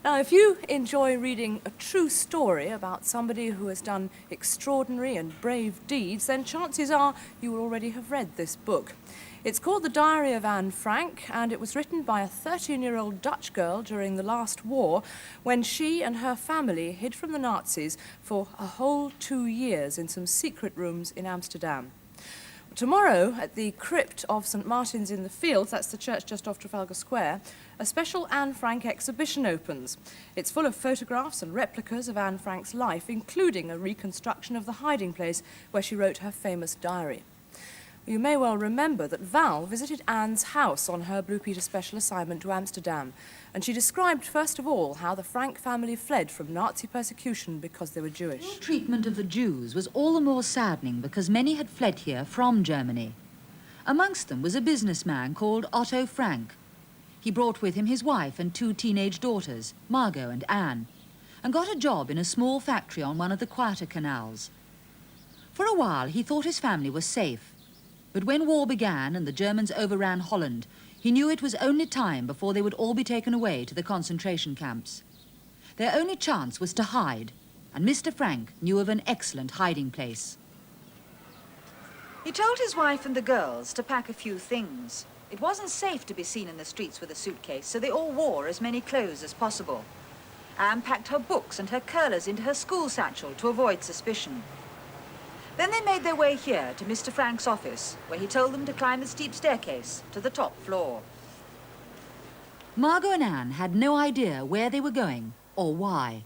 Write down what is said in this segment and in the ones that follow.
Now, if you enjoy reading a true story about somebody who has done extraordinary and brave deeds, then chances are you will already have read this book. It's called The Diary of Anne Frank, and it was written by a 13-year-old Dutch girl during the last war when she and her family hid from the Nazis for a whole 2 years in some secret rooms in Amsterdam. Tomorrow, at the crypt of St Martin's in the Fields, that's the church just off Trafalgar Square, a special Anne Frank exhibition opens. It's full of photographs and replicas of Anne Frank's life, including a reconstruction of the hiding place where she wrote her famous diary. You may well remember that Val visited Anne's house on her Blue Peter special assignment to Amsterdam, and she described, first of all, how the Frank family fled from Nazi persecution because they were Jewish. The treatment of the Jews was all the more saddening because many had fled here from Germany. Amongst them was a businessman called Otto Frank. He brought with him his wife and 2 teenage daughters, Margot and Anne, and got a job in a small factory on one of the quieter canals. For a while, he thought his family was safe. But when war began and the Germans overran Holland, he knew it was only time before they would all be taken away to the concentration camps. Their only chance was to hide, and Mr. Frank knew of an excellent hiding place. He told his wife and the girls to pack a few things. It wasn't safe to be seen in the streets with a suitcase, so they all wore as many clothes as possible. Anne packed her books and her curlers into her school satchel to avoid suspicion. Then they made their way here to Mr. Frank's office, where he told them to climb the steep staircase to the top floor. Margot and Anne had no idea where they were going or why.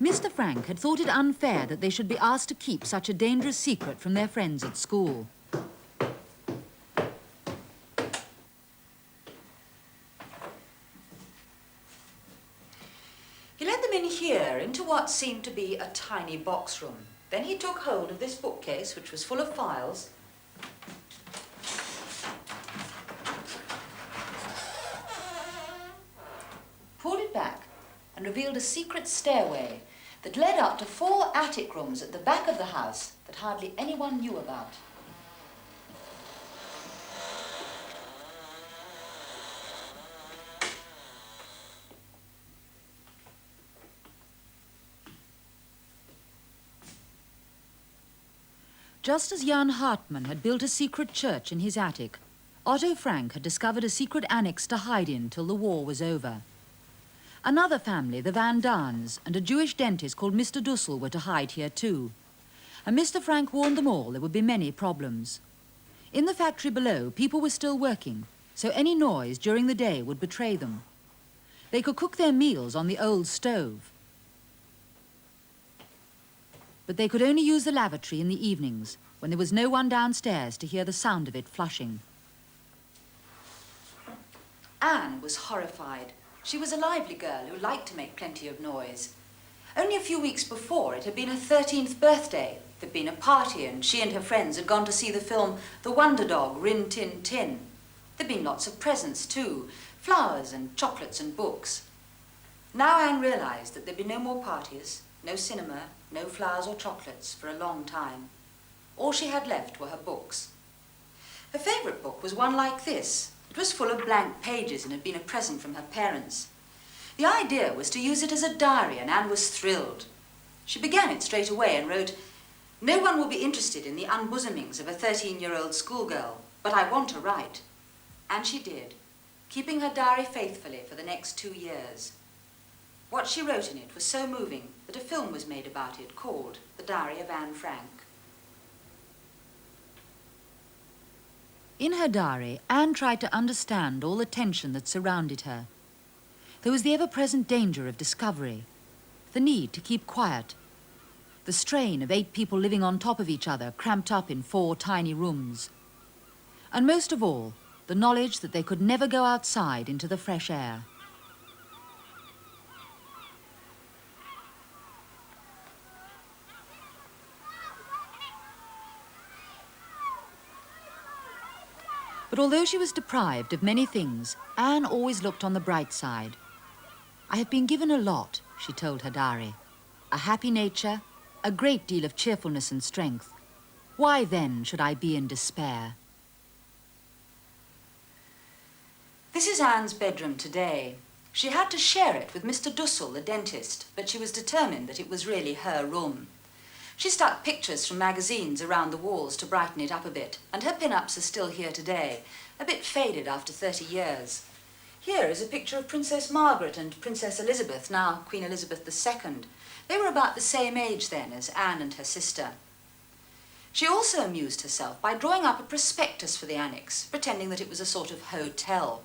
Mr. Frank had thought it unfair that they should be asked to keep such a dangerous secret from their friends at school. He led them in here, into what seemed to be a tiny box room. Then he took hold of this bookcase, which was full of files, pulled it back, and revealed a secret stairway that led up to 4 attic rooms at the back of the house that hardly anyone knew about. Just as Jan Hartmann had built a secret church in his attic, Otto Frank had discovered a secret annex to hide in till the war was over. Another family, the Van Daans, and a Jewish dentist called Mr. Dussel were to hide here too. And Mr. Frank warned them all there would be many problems. In the factory below, people were still working, so any noise during the day would betray them. They could cook their meals on the old stove, but they could only use the lavatory in the evenings, when there was no one downstairs to hear the sound of it flushing. Anne was horrified. She was a lively girl who liked to make plenty of noise. Only a few weeks before, it had been her 13th birthday. There'd been a party, and she and her friends had gone to see the film The Wonder Dog, Rin Tin Tin. There'd been lots of presents too, flowers and chocolates and books. Now Anne realized that there'd be no more parties, no cinema, no flowers or chocolates for a long time. All she had left were her books. Her favorite book was one like this. It was full of blank pages and had been a present from her parents. The idea was to use it as a diary, and Anne was thrilled. She began it straight away and wrote, "No one will be interested in the unbosomings of a 13-year-old schoolgirl, but I want to write." And she did, keeping her diary faithfully for the next 2 years. What she wrote in it was so moving that a film was made about it called The Diary of Anne Frank. In her diary, Anne tried to understand all the tension that surrounded her. There was the ever-present danger of discovery, the need to keep quiet, the strain of 8 people living on top of each other, cramped up in 4 tiny rooms, and most of all, the knowledge that they could never go outside into the fresh air. But although she was deprived of many things, Anne always looked on the bright side. "I have been given a lot," she told her diary. "A happy nature, a great deal of cheerfulness and strength. Why then should I be in despair?" This is Anne's bedroom today. She had to share it with Mr. Dussel, the dentist, but she was determined that it was really her room. She stuck pictures from magazines around the walls to brighten it up a bit, and her pin-ups are still here today, a bit faded after 30 years. Here is a picture of Princess Margaret and Princess Elizabeth, now Queen Elizabeth II. They were about the same age then as Anne and her sister. She also amused herself by drawing up a prospectus for the annex, pretending that it was a sort of hotel.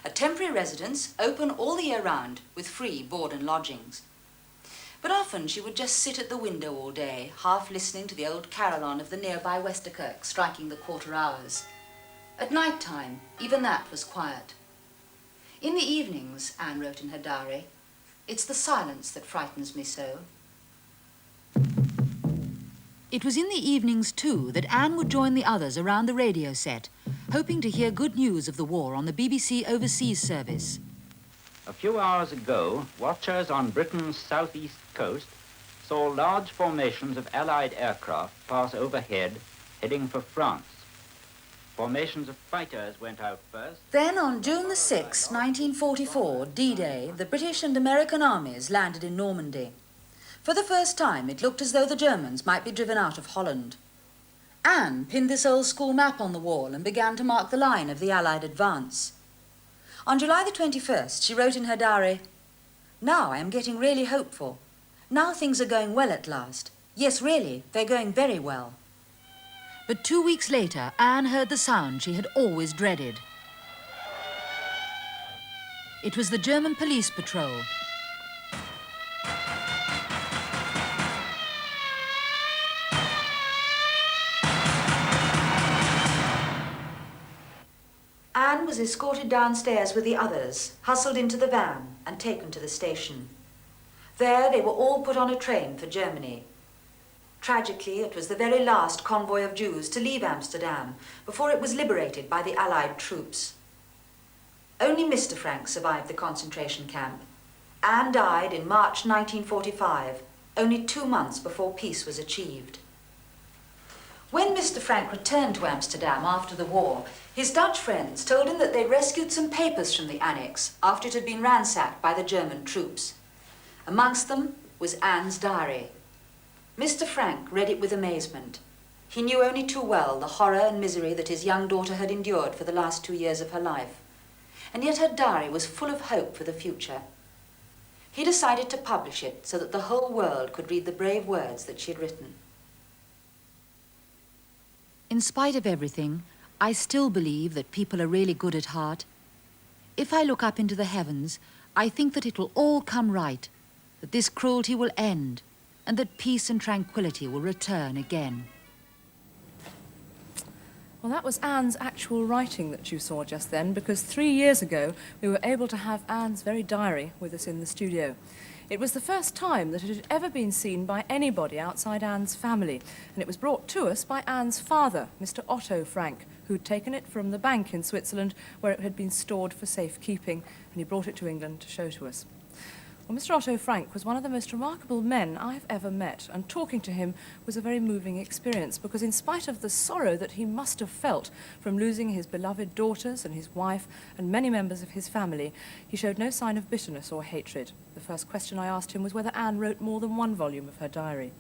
A temporary residence, open all the year round, with free board and lodgings. But often she would just sit at the window all day, half listening to the old carillon of the nearby Westerkirk striking the quarter hours. At night time, even that was quiet. In the evenings, Anne wrote in her diary, "It's the silence that frightens me so." It was in the evenings, too, that Anne would join the others around the radio set, hoping to hear good news of the war on the BBC Overseas Service. A few hours ago, watchers on Britain's southeast coast saw large formations of Allied aircraft pass overhead, heading for France. Formations of fighters went out first. Then on June the 6th, 1944, D-Day, the British and American armies landed in Normandy. For the first time, it looked as though the Germans might be driven out of Holland. Anne pinned this old school map on the wall and began to mark the line of the Allied advance. On July the 21st, she wrote in her diary, "Now I am getting really hopeful. Now things are going well at last. Yes, really, they're going very well." But 2 weeks later, Anne heard the sound she had always dreaded. It was the German police patrol. Anne was escorted downstairs with the others, hustled into the van and taken to the station. There they were all put on a train for Germany. Tragically, it was the very last convoy of Jews to leave Amsterdam before it was liberated by the Allied troops. Only Mr. Frank survived the concentration camp. Anne died in March 1945, only 2 months before peace was achieved. When Mr. Frank returned to Amsterdam after the war, his Dutch friends told him that they'd rescued some papers from the annex after it had been ransacked by the German troops. Amongst them was Anne's diary. Mr. Frank read it with amazement. He knew only too well the horror and misery that his young daughter had endured for the last 2 years of her life. And yet her diary was full of hope for the future. He decided to publish it so that the whole world could read the brave words that she had written. In spite of everything, I still believe that people are really good at heart. If I look up into the heavens, I think that it will all come right, that this cruelty will end, and that peace and tranquility will return again. Well, that was Anne's actual writing that you saw just then, because 3 years ago we were able to have Anne's very diary with us in the studio. It was the first time that it had ever been seen by anybody outside Anne's family, and it was brought to us by Anne's father, Mr. Otto Frank, who'd taken it from the bank in Switzerland where it had been stored for safekeeping, and he brought it to England to show to us. Well, Mr. Otto Frank was one of the most remarkable men I've ever met, and talking to him was a very moving experience, because in spite of the sorrow that he must have felt from losing his beloved daughters and his wife and many members of his family, he showed no sign of bitterness or hatred. The first question I asked him was whether Anne wrote more than one volume of her diary.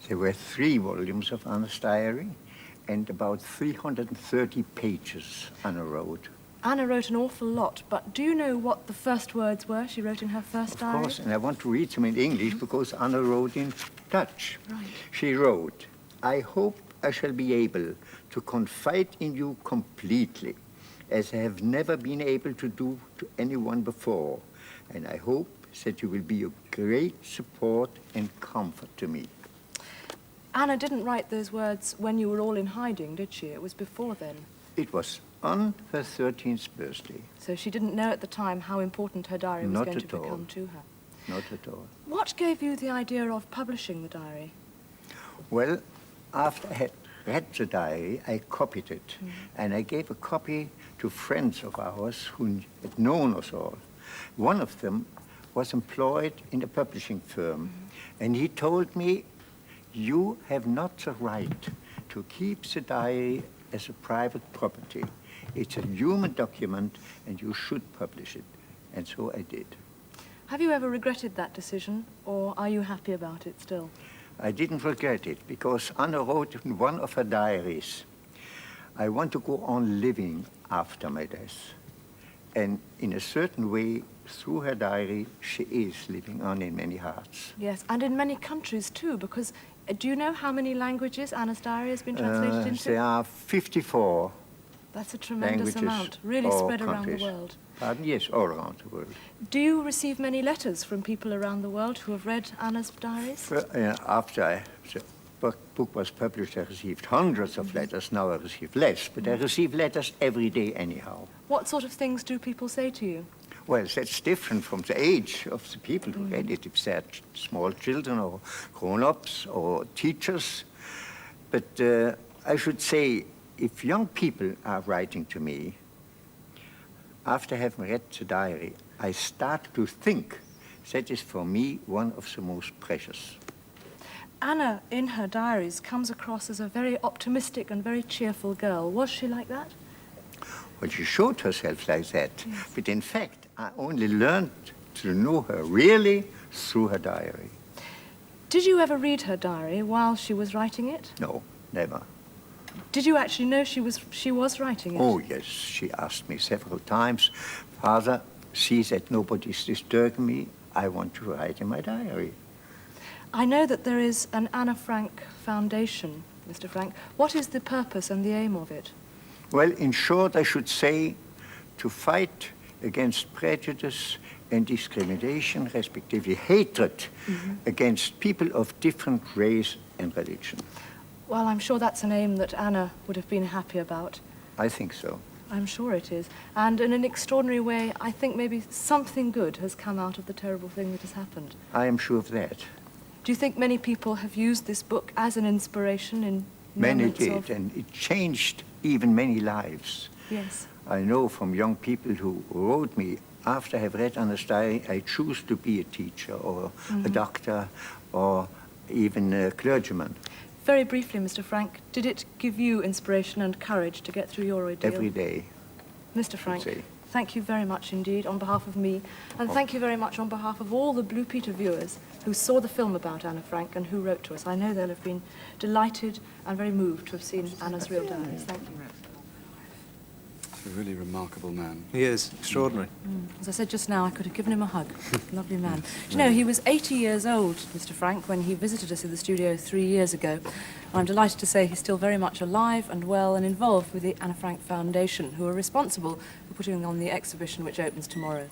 There were 3 volumes of Anne's diary and about 330 pages Anna wrote. Anna wrote an awful lot, but do you know what the first words were she wrote in her first diary? Of course, and I want to read them in English because Anna wrote in Dutch. Right. She wrote, "I hope I shall be able to confide in you completely, as I have never been able to do to anyone before, and I hope that you will be a great support and comfort to me." Anna didn't write those words when you were all in hiding, did she? It was before then. It was on her 13th birthday. So she didn't know at the time how important her diary was Not going to at all. become to her. Not at all. What gave you the idea of publishing the diary? Well, after I had read the diary, I copied it. And I gave a copy to friends of ours who had known us all. One of them was employed in a publishing firm. And he told me, "You have not the right to keep the diary as a private property. It's a human document, and you should publish it. And so I did. Have you ever regretted that decision, or are you happy about it still? I didn't regret it, because Anna wrote in one of her diaries, I want to go on living after my death. And in a certain way, through her diary, she is living on in many hearts. Yes, and in many countries too, because do you know how many languages Anna's diary has been translated into? There are 54 That's a tremendous languages amount, really or spread around countries. the world. Pardon? Yes, all around the world. Do you receive many letters from people around the world who have read Anna's diaries? After the book was published, I received hundreds of letters. Now I receive less, but I receive letters every day anyhow. What sort of things do people say to you? Well, that's different from the age of the people who read it, if they're small children or grown-ups or teachers. But I should say, if young people are writing to me, after having read the diary, I start to think that is for me one of the most precious. Anna, in her diaries, comes across as a very optimistic and very cheerful girl. Was she like that? Well, she showed herself like that. Yes. But in fact, I only learned to know her really through her diary. Did you ever read her diary while she was writing it? No, never. Did you actually know she was writing it? Oh, yes. She asked me several times, Father, see that nobody's disturbing me. I want to write in my diary. I know that there is an Anna Frank Foundation, Mr. Frank. What is the purpose and the aim of it? Well, in short, I should say to fight against prejudice and discrimination, respectively hatred against people of different race and religion. Well, I'm sure that's an aim that Anna would have been happy about. I think so. I'm sure it is. And in an extraordinary way, I think maybe something good has come out of the terrible thing that has happened. I am sure of that. Do you think many people have used this book as an inspiration in Many moments did, and it changed even many lives. Yes. I know from young people who wrote me, after I have read Anna's diary, I choose to be a teacher or a doctor or even a clergyman. Very briefly, Mr. Frank, did it give you inspiration and courage to get through your ordeal? Every day. Mr. Frank, thank you very much indeed on behalf of me, and thank you very much on behalf of all the Blue Peter viewers who saw the film about Anna Frank and who wrote to us. I know they'll have been delighted and very moved to have seen Anna's real diaries. Thank you. A really remarkable man. He is. Extraordinary. As I said just now, I could have given him a hug. Lovely man. Do you know, he was 80 years old, Mr. Frank, when he visited us in the studio 3 years ago. I'm delighted to say he's still very much alive and well and involved with the Anna Frank Foundation, who are responsible for putting on the exhibition which opens tomorrow.